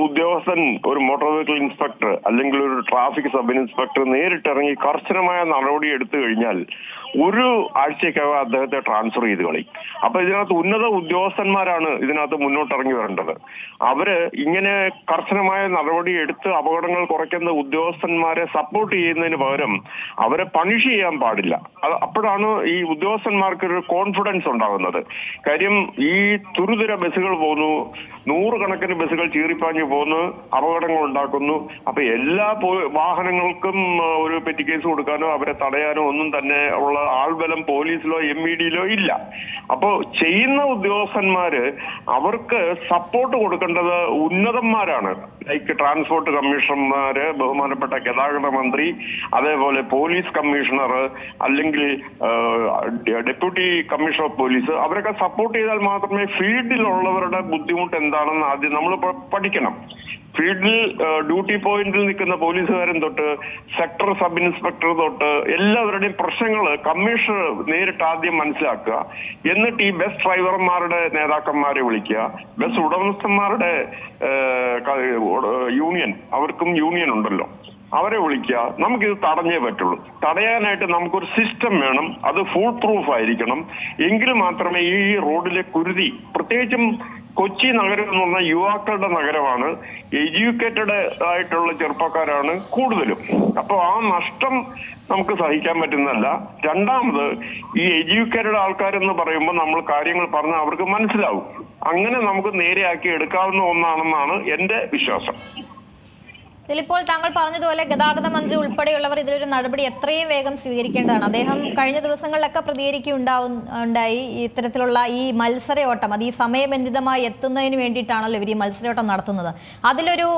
ഉദ്യോഗസ്ഥൻ, ഒരു motor vehicle inspector അല്ലെങ്കിൽ ഒരു ട്രാഫിക് സബ് ഇൻസ്പെക്ടർ നേരിട്ടിറങ്ങി കർശനമായ നടപടി എടുത്തു കഴിഞ്ഞാൽ ഒരു ആഴ്ചക്കകം അദ്ദേഹത്തെ ട്രാൻസ്ഫർ ചെയ്ത് കളയും. അപ്പൊ ഇതിനകത്ത് ഉന്നത ഉദ്യോഗസ്ഥന്മാരാണ് ഇതിനകത്ത് മുന്നോട്ടിറങ്ങി വരേണ്ടത്. അവര് ഇങ്ങനെ കർശനമായ നടപടി എടുത്ത് അപകടങ്ങൾ കുറയ്ക്കുന്ന ഉദ്യോഗസ്ഥന്മാരെ സപ്പോർട്ട് ചെയ്യുന്നതിന് പകരം അവരെ പണിഷ് ചെയ്യാൻ പാടില്ല. അപ്പോഴാണ് ഈ ഉദ്യോഗസ്ഥന്മാർക്ക് ഒരു കോൺഫിഡൻസ് ഉണ്ടാകുന്നത്. കാര്യം ഈ തുരുതുര ബസ്സുകൾ പോകുന്നു, നൂറുകണക്കിന് ബസ്സുകൾ ചീറിപ്പാഞ്ഞു പോകുന്നു, അപകടങ്ങൾ ഉണ്ടാക്കുന്നു. അപ്പൊ എല്ലാ വാഹനങ്ങൾക്കും ഒരു പെറ്റി കേസ് കൊടുക്കാനോ അവരെ തടയാനോ ഒന്നും തന്നെ ഉള്ള ആൾബലം പോലീസിലോ MVD-യിലോ ഇല്ല. അപ്പോ ചെയ്യുന്ന ഉദ്യോഗസ്ഥന്മാര് അവർക്ക് സപ്പോർട്ട് കൊടുക്കേണ്ടത് ഉന്നതന്മാരാണ്. ലൈക്ക് ട്രാൻസ്പോർട്ട് കമ്മീഷണർമാര്, ബഹുമാനപ്പെട്ട ഗതാഗത മന്ത്രി, അതേപോലെ പോലീസ് കമ്മീഷണർ, അല്ലെങ്കിൽ ഡെപ്യൂട്ടി കമ്മീഷണർ ഓഫ് പോലീസ്. അവരൊക്കെ സപ്പോർട്ട് ചെയ്താൽ മാത്രമേ ഫീൽഡിലുള്ളവരുടെ ബുദ്ധിമുട്ട് എന്താണെന്ന് ആദ്യം നമ്മൾ പഠിക്കണം. ഫീൽഡിൽ ഡ്യൂട്ടി പോയിന്റിൽ നിൽക്കുന്ന പോലീസുകാരൻ തൊട്ട് സെക്ടർ സബ് ഇൻസ്പെക്ടർ തൊട്ട് എല്ലാവരുടെയും പ്രശ്നങ്ങൾ കമ്മീഷണർ നേരിട്ട് ആദ്യം മനസ്സിലാക്കുക. എന്നിട്ട് ഈ ബസ് ഡ്രൈവർമാരുടെ നേതാക്കന്മാരെ വിളിക്കുക, ബസ് ഉടമസ്ഥന്മാരുടെ യൂണിയൻ, അവർക്കും യൂണിയൻ ഉണ്ടല്ലോ, അവരെ വിളിക്കുക. നമുക്കിത് തടഞ്ഞേ പറ്റുള്ളൂ. തടയാനായിട്ട് നമുക്കൊരു സിസ്റ്റം വേണം. അത് ഫുൾ പ്രൂഫ് ആയിരിക്കണം. എങ്കിൽ മാത്രമേ ഈ റോഡിലെ കുരുതി, പ്രത്യേകിച്ചും കൊച്ചി നഗരം എന്ന് പറഞ്ഞാൽ യുവാക്കളുടെ നഗരമാണ്, എഡ്യൂക്കേറ്റഡ് ആയിട്ടുള്ള ചെറുപ്പക്കാരാണ് കൂടുതലും. അപ്പോൾ ആ നഷ്ടം നമുക്ക് സഹിക്കാൻ പറ്റുന്നതല്ല. രണ്ടാമത്, ഈ എഡ്യൂക്കേറ്റഡ് ആൾക്കാരെന്ന് പറയുമ്പോൾ നമ്മൾ കാര്യങ്ങൾ പറഞ്ഞാൽ അവർക്ക് മനസ്സിലാവും. അങ്ങനെ നമുക്ക് നേരെയാക്കി എടുക്കാവുന്ന ഒന്നാണെന്നാണ് എൻ്റെ വിശ്വാസം. ഇതിലിപ്പോൾ താങ്കൾ പറഞ്ഞതുപോലെ ഗതാഗത മന്ത്രി ഉൾപ്പെടെയുള്ളവർ ഇതിലൊരു നടപടി എത്രയും വേഗം സ്വീകരിക്കേണ്ടതാണ്. അദ്ദേഹം കഴിഞ്ഞ ദിവസങ്ങളിലൊക്കെ പ്രതികരിക്കുകയുണ്ടായി. ഇത്തരത്തിലുള്ള ഈ മത്സരയോട്ടം, അത് ഈ സമയബന്ധിതമായി എത്തുന്നതിന് വേണ്ടിയിട്ടാണല്ലോ ഇവർ ഈ മത്സരയോട്ടം നടത്തുന്നത്. അതിലൊരു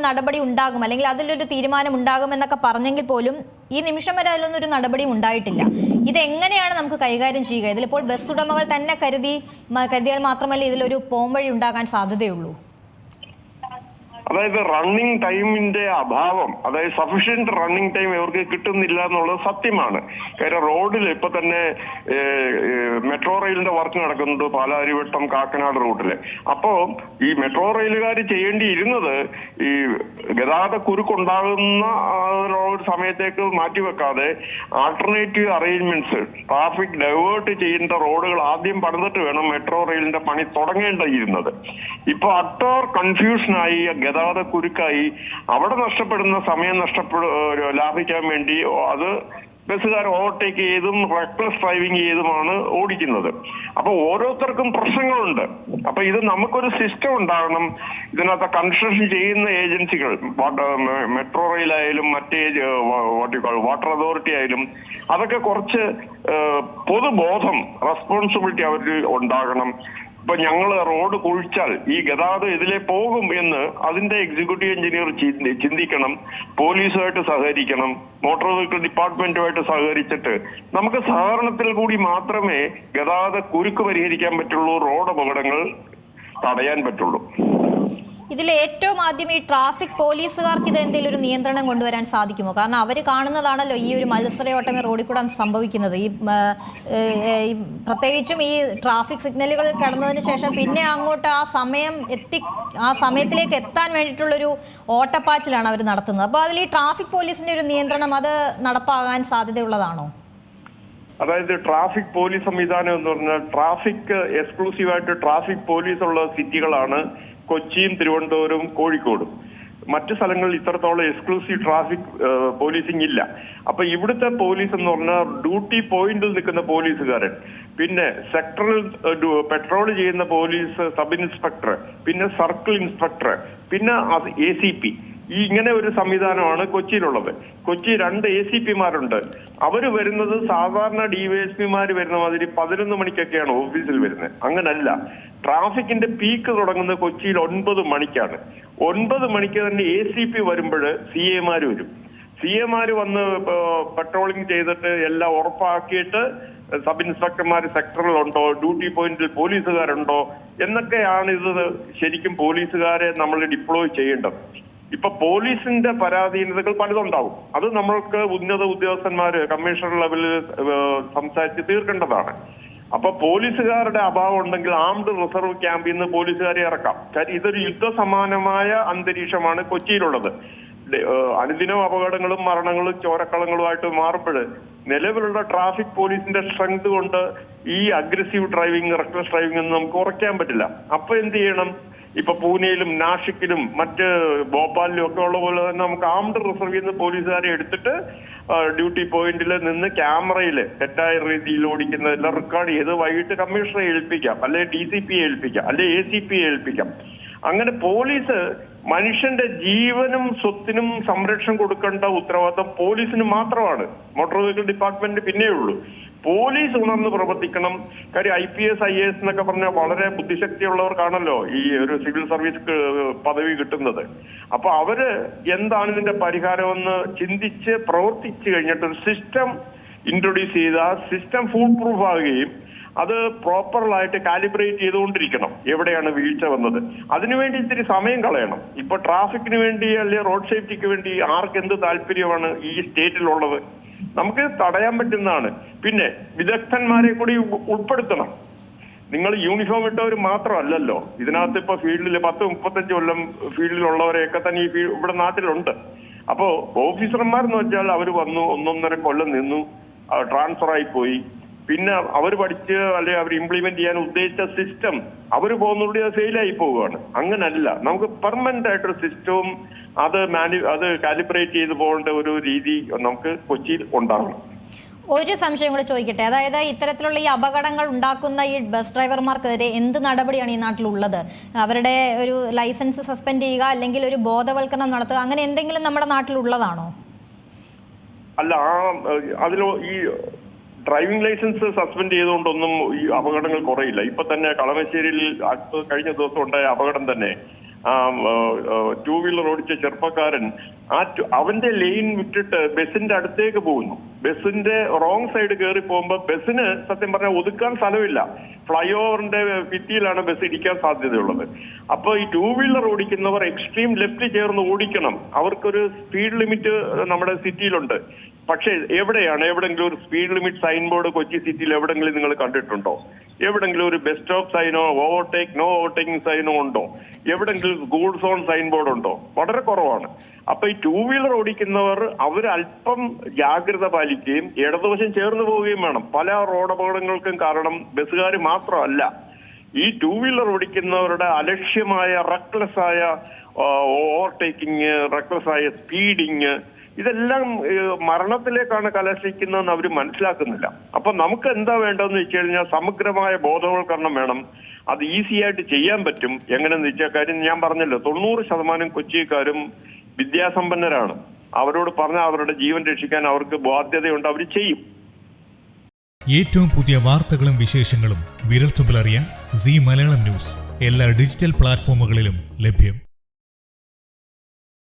നടപടി ഉണ്ടാകും, അല്ലെങ്കിൽ അതിലൊരു തീരുമാനം ഉണ്ടാകും എന്നൊക്കെ പറഞ്ഞെങ്കിൽ പോലും ഈ നിമിഷം വരെ അതിലൊന്നും ഒരു നടപടിയും ഉണ്ടായിട്ടില്ല. ഇതെങ്ങനെയാണ് നമുക്ക് കൈകാര്യം ചെയ്യുക? ഇതിലിപ്പോൾ ബസ് ഉടമകൾ തന്നെ കരുതിയാൽ മാത്രമല്ലേ ഇതിലൊരു പോംവഴി ഉണ്ടാകാൻ സാധ്യതയുള്ളൂ. അതായത് റണ്ണിങ് ടൈമിന്റെ അഭാവം, അതായത് സഫീഷ്യന്റ് റണ്ണിങ് ടൈം ഇവർക്ക് കിട്ടുന്നില്ല എന്നുള്ളത് സത്യമാണ്. കാര്യം റോഡിൽ ഇപ്പൊ തന്നെ മെട്രോ റെയിലിന്റെ വർക്ക് നടക്കുന്നുണ്ട് പാലാരിവട്ടം കാക്കനാട് റൂട്ടില്. അപ്പോ ഈ മെട്രോ റെയിലുകാർ ചെയ്യേണ്ടിയിരുന്നത് ഈ ഗതാഗത കുരുക്കുണ്ടാകുന്ന ഒരു സമയത്തേക്ക് മാറ്റിവെക്കാതെ ആൾട്ടർനേറ്റീവ് അറേഞ്ച്മെന്റ്സ്, ട്രാഫിക് ഡൈവേർട്ട് ചെയ്യേണ്ട റോഡുകൾ ആദ്യം പണിതിട്ട് വേണം മെട്രോ റെയിലിന്റെ പണി തുടങ്ങേണ്ടിയിരുന്നത്. ഇപ്പൊ അട്ടോർ കൺഫ്യൂഷനായി, ഗതാഗത കുരുക്കായി. അവിടെ നഷ്ടപ്പെടുന്ന സമയം ലാഭിക്കാൻ വേണ്ടി അത് ബസ്സുകാർ ഓവർടേക്ക് ചെയ്തും റെക്ലെസ് ഡ്രൈവിംഗ് ചെയ്തുമാണ് ഓടിക്കുന്നത്. അപ്പൊ ഓരോരുത്തർക്കും പ്രശ്നങ്ങളുണ്ട്. അപ്പൊ ഇത് നമുക്കൊരു സിസ്റ്റം ഉണ്ടാകണം. ഇതിനകത്ത് കൺസ്ട്രക്ഷൻ ചെയ്യുന്ന ഏജൻസികൾ, മെട്രോ റെയിൽ ആയാലും മറ്റേ വാട്ടർ അതോറിറ്റി ആയാലും, അതൊക്കെ കുറച്ച് പൊതുബോധം, റെസ്പോൺസിബിലിറ്റി അവർക്ക് ഉണ്ടാകണം. ഇപ്പൊ ഞങ്ങള് റോഡ് കുഴിച്ചാൽ ഈ ഗതാഗതം ഇതിലെ പോകും എന്ന് അതിന്റെ എക്സിക്യൂട്ടീവ് എഞ്ചിനീയർ ചിന്തിക്കണം. പോലീസുമായിട്ട് സഹകരിക്കണം, മോട്ടോർ വെഹിക്കിൾ ഡിപ്പാർട്ട്മെന്റുമായിട്ട് സഹകരിച്ചിട്ട് നമുക്ക് സഹകരണത്തിൽ കൂടി മാത്രമേ ഗതാഗത കുരുക്ക് പരിഹരിക്കാൻ പറ്റുള്ളൂ, റോഡ് അപകടങ്ങൾ തടയാൻ പറ്റുള്ളൂ. ഇതിൽ ഏറ്റവും ആദ്യം ഈ ട്രാഫിക് പോലീസുകാർക്ക് ഇത് എന്തെങ്കിലും ഒരു നിയന്ത്രണം കൊണ്ടുവരാൻ സാധിക്കുമോ? കാരണം അവർ കാണുന്നതാണല്ലോ ഈ ഒരു മത്സരയോട്ടം റോഡിൽ കൂടെ സംഭവിക്കുന്നത്. പ്രത്യേകിച്ചും ഈ ട്രാഫിക് സിഗ്നലുകൾ കടന്നതിന് ശേഷം പിന്നെ അങ്ങോട്ട് ആ സമയത്തിലേക്ക് എത്താൻ വേണ്ടിയിട്ടുള്ളൊരു ഓട്ടപ്പാച്ചിലാണ് അവർ നടത്തുന്നത്. അപ്പോൾ അതിൽ ഈ ട്രാഫിക് പോലീസിന്റെ ഒരു നിയന്ത്രണം അത് നടപ്പാകാൻ സാധ്യതയുള്ളതാണോ? അതായത് ട്രാഫിക് പോലീസ് സംവിധാനം എന്ന് പറഞ്ഞാൽ ട്രാഫിക് എക്സ്ക്ലൂസീവായിട്ട് ട്രാഫിക് പോലീസ് ഉള്ള സിറ്റികളാണ് കൊച്ചിയും തിരുവനന്തപുരവും കോഴിക്കോടും. മറ്റു സ്ഥലങ്ങളിൽ ഇത്രത്തോളം എക്സ്ക്ലൂസീവ് ട്രാഫിക് പോലീസിംഗ് ഇല്ല. അപ്പൊ ഇവിടുത്തെ പോലീസ് എന്ന് പറഞ്ഞാൽ ഡ്യൂട്ടി പോയിന്റിൽ നിൽക്കുന്ന പോലീസുകാരൻ, പിന്നെ സെക്ടറിൽ പെട്രോൾ ചെയ്യുന്ന പോലീസ് സബ് ഇൻസ്പെക്ടർ, പിന്നെ സർക്കിൾ ഇൻസ്പെക്ടർ, പിന്നെ ACP, ഇങ്ങനെ ഒരു സംവിധാനമാണ് കൊച്ചിയിലുള്ളത്. കൊച്ചി 2 ACP-മാരുണ്ട്. അവര് വരുന്നത് സാധാരണ DYSP-മാർ വരുന്ന മാതിരി 11 മണിക്കൊക്കെയാണ് ഓഫീസിൽ വരുന്നത്. അങ്ങനല്ല. ട്രാഫിക്കിന്റെ പീക്ക് തുടങ്ങുന്നത് കൊച്ചിയിൽ 9 മണിക്കാണ്. 9 മണിക്ക് തന്നെ ACP വരുമ്പോൾ CA-മാര് വരും. CA-മാര് വന്ന് പെട്രോളിംഗ് ചെയ്തിട്ട് എല്ലാം ഉറപ്പാക്കിയിട്ട് സബ് ഇൻസ്പെക്ടർമാർ സെക്ടറിലുണ്ടോ, ഡ്യൂട്ടി പോയിന്റിൽ പോലീസുകാരുണ്ടോ എന്നൊക്കെയാണ് ഇത് ശരിക്കും പോലീസുകാരെ നമ്മൾ ഡിപ്ലോയ് ചെയ്യേണ്ടത്. ഇപ്പൊ പോലീസിന്റെ പരാധീനതകൾ പലതുണ്ടാവും. അത് നമ്മൾക്ക് ഉന്നത ഉദ്യോഗസ്ഥന്മാര് കമ്മീഷണർ ലെവലിൽ സംസാരിച്ച് തീർക്കേണ്ടതാണ്. അപ്പൊ പോലീസുകാരുടെ അഭാവം ഉണ്ടെങ്കിൽ ആംഡ് റിസർവ് ക്യാമ്പിൽ നിന്ന് പോലീസുകാരെ ഇറക്കാം. കാര്യം ഇതൊരു യുദ്ധസമാനമായ അന്തരീക്ഷമാണ് കൊച്ചിയിലുള്ളത്. അനുദിനം അപകടങ്ങളും മരണങ്ങളും ചോരക്കളങ്ങളുമായിട്ട് മാറുമ്പോൾ നിലവിലുള്ള ട്രാഫിക് പോലീസിന്റെ സ്ട്രെങ്ത് കൊണ്ട് ഈ അഗ്രസീവ് ഡ്രൈവിംഗ്, റെക്ലസ് ഡ്രൈവിംഗ് ഒന്നും നമുക്ക് കുറയ്ക്കാൻ പറ്റില്ല. അപ്പൊ എന്ത് ചെയ്യണം? ഇപ്പൊ പൂനെയിലും നാഷിക്കിലും മറ്റ് ഭോപ്പാലിലും ഒക്കെ ഉള്ള പോലെ തന്നെ നമുക്ക് ആംഡ് റിസർവിൽ നിന്ന് പോലീസുകാരെ എടുത്തിട്ട് ഡ്യൂട്ടി പോയിന്റിൽ നിന്ന് ക്യാമറയിൽ തെറ്റായ രീതിയിൽ ഓടിക്കുന്നതെല്ലാം റെക്കോർഡ് ചെയ്ത് വൈകിട്ട് കമ്മീഷണറെ ഏൽപ്പിക്കാം, അല്ലെ DCP ഏൽപ്പിക്കാം, അല്ലെ ACP ഏൽപ്പിക്കാം. അങ്ങനെ പോലീസ് മനുഷ്യന്റെ ജീവനും സ്വത്തിനും സംരക്ഷണം കൊടുക്കേണ്ട ഉത്തരവാദിത്തം പോലീസിന് മാത്രമാണ്. മോട്ടോർ വെഹിക്കിൾ ഡിപ്പാർട്ട്മെന്റ് പിന്നെയുള്ളൂ. പോലീസ് ഉണർന്ന് പ്രവർത്തിക്കണം. കാര്യം IPS IAS എന്നൊക്കെ പറഞ്ഞാൽ വളരെ ബുദ്ധിശക്തിയുള്ളവർക്കാണല്ലോ ഈ ഒരു സിവിൽ സർവീസ് പദവി കിട്ടുന്നത്. അപ്പൊ അവര് എന്താണ് ഇതിന്റെ പരിഹാരമെന്ന് ചിന്തിച്ച് പ്രവർത്തിച്ചു കഴിഞ്ഞിട്ട് ഒരു സിസ്റ്റം ഇൻട്രൊഡ്യൂസ് ചെയ്ത സിസ്റ്റം ഫുൾ പ്രൂഫ് ആവുകയും അത് പ്രോപ്പറായിട്ട് കാലിബ്രേറ്റ് ചെയ്തുകൊണ്ടിരിക്കണം. എവിടെയാണ് വീഴ്ച വന്നത്, അതിനുവേണ്ടി ഇത്തിരി സമയം കളയണം. ഇപ്പൊ ട്രാഫിക്കിന് വേണ്ടി അല്ലെ റോഡ് സേഫ്റ്റിക്ക് വേണ്ടി ആർക്ക് എന്ത് താല്പര്യമാണ് ഈ സ്റ്റേറ്റിലുള്ളത്? നമുക്ക് തടയാൻ പറ്റുന്നതാണ്. പിന്നെ വിദഗ്ധന്മാരെ കൂടി ഉൾപ്പെടുത്തണം. നിങ്ങൾ യൂണിഫോം ഇട്ടവർ മാത്രമല്ലല്ലോ ഇതിനകത്ത്. ഇപ്പൊ ഫീൽഡിൽ 10-35 കൊല്ലം ഫീൽഡിലുള്ളവരെയൊക്കെ തന്നെ ഇവിടെ നാട്ടിലുണ്ട്. അപ്പോ ഓഫീസർമാരെന്ന് വെച്ചാൽ അവർ വന്നു 1.5 കൊല്ലം നിന്നു, ട്രാൻസ്ഫർ ആയി പോയി. പിന്നെ അവർ പഠിച്ച് അല്ലെങ്കിൽ അവർ ഇംപ്ലിമെന്റ് ചെയ്യാൻ ഉദ്ദേശിച്ച സിസ്റ്റം അവർ പോകുന്നതോടെ അത് ഫെയിലായി പോവുകയാണ്. അങ്ങനല്ല, നമുക്ക് പെർമനന്റ് ആയിട്ടൊരു സിസ്റ്റവും അത് കാലിബ്രേറ്റ് ചെയ്ത് പോകേണ്ട ഒരു രീതി നമുക്ക് കൊച്ചിയിൽ ഉണ്ടാകണം. ഒരു സംശയം കൂടെ ചോദിക്കട്ടെ, അതായത് ഇത്തരത്തിലുള്ള ഈ അപകടങ്ങൾ ഉണ്ടാക്കുന്ന ഈ ബസ് ഡ്രൈവർമാർക്കെതിരെ എന്ത് നടപടിയാണ് ഈ നാട്ടിലുള്ളത്? അവരുടെ ഒരു ലൈസൻസ് സസ്പെൻഡ് ചെയ്യുക, അല്ലെങ്കിൽ ഒരു ബോധവൽക്കരണം നടത്തുക, അങ്ങനെ എന്തെങ്കിലും നമ്മുടെ നാട്ടിലുള്ളതാണോ? അല്ല, അതിലോ ഈ ഡ്രൈവിംഗ് ലൈസൻസ് സസ്പെൻഡ് ചെയ്തുകൊണ്ടൊന്നും ഈ അപകടങ്ങൾ കുറയില്ല. ഇപ്പൊ തന്നെ കളമശ്ശേരിയിൽ കഴിഞ്ഞ ദിവസം ഉണ്ടായ അപകടം തന്നെ, 2 വീലർ ഓടിച്ച ചെറുപ്പക്കാരൻ അവന്റെ ലെയിൻ വിട്ടിട്ട് ബസിന്റെ അടുത്തേക്ക് പോകുന്നു. ബസിന്റെ റോങ് സൈഡ് കയറി പോകുമ്പോ ബസ്സിന് സത്യം പറഞ്ഞാൽ ഒതുക്കാൻ സ്ഥലമില്ല. ഫ്ലൈ ഓവറിന്റെ ഭിത്തിയിലാണ് ബസ് ഇടിക്കാൻ സാധ്യതയുള്ളത്. അപ്പൊ ഈ 2 വീലർ ഓടിക്കുന്നവർ എക്സ്ട്രീം ലെഫ്റ്റ് ചേർന്ന് ഓടിക്കണം. അവർക്കൊരു സ്പീഡ് ലിമിറ്റ് നമ്മുടെ സിറ്റിയിലുണ്ട്. പക്ഷേ എവിടെയെങ്കിലും ഒരു speed limit sign board Kochi സിറ്റിയിൽ എവിടെങ്കിലും നിങ്ങൾ കണ്ടിട്ടുണ്ടോ? എവിടെങ്കിലും ഒരു ബസ് സ്റ്റോപ്പ് സൈനോ ഓവർടേക്ക് നോ ഓവർടേക്കിംഗ് സൈനോ ഉണ്ടോ? എവിടെങ്കിലും ഗൂഡ് സോൺ സൈൻ ബോർഡ് ഉണ്ടോ? വളരെ കുറവാണ്. അപ്പൊ ഈ 2 വീലർ ഓടിക്കുന്നവർ അവർ അല്പം ജാഗ്രത പാലിക്കുകയും ഇടതുവശം ചേർന്ന് പോവുകയും വേണം. പല റോഡ് അപകടങ്ങൾക്കും കാരണം ബസ്സുകാർ മാത്രമല്ല, ഈ 2 വീലർ ഓടിക്കുന്നവരുടെ അലക്ഷ്യമായ റെക്ലെസ് ആയ ഓവർടേക്കിങ്, റെക്ലെസ് ആയ സ്പീഡിങ്, ഇതെല്ലാം മരണത്തിലേക്കാണ് കലാശിക്കുന്നതെന്ന് അവർ മനസ്സിലാക്കുന്നില്ല. അപ്പൊ നമുക്ക് എന്താ വേണ്ടതെന്ന് വെച്ച് കഴിഞ്ഞാൽ സമഗ്രമായ ബോധവൽക്കരണം വേണം. അത് ഈസി ആയിട്ട് ചെയ്യാൻ പറ്റും. എങ്ങനെയെന്ന് വെച്ചാൽ, കാര്യം ഞാൻ പറഞ്ഞല്ലോ, 90% കൊച്ചിക്കാരും വിദ്യാസമ്പന്നരാണ്. അവരോട് പറഞ്ഞാൽ അവരുടെ ജീവൻ രക്ഷിക്കാൻ അവർക്ക് ബാധ്യതയുണ്ട്, അവർ ചെയ്യും. ഏറ്റവും പുതിയ വാർത്തകളും വിശേഷങ്ങളും വിരൽത്തുമ്പിലറിയാൻ സീ മലയാളം ന്യൂസ് എല്ലാ ഡിജിറ്റൽ പ്ലാറ്റ്ഫോമുകളിലും ലഭ്യം.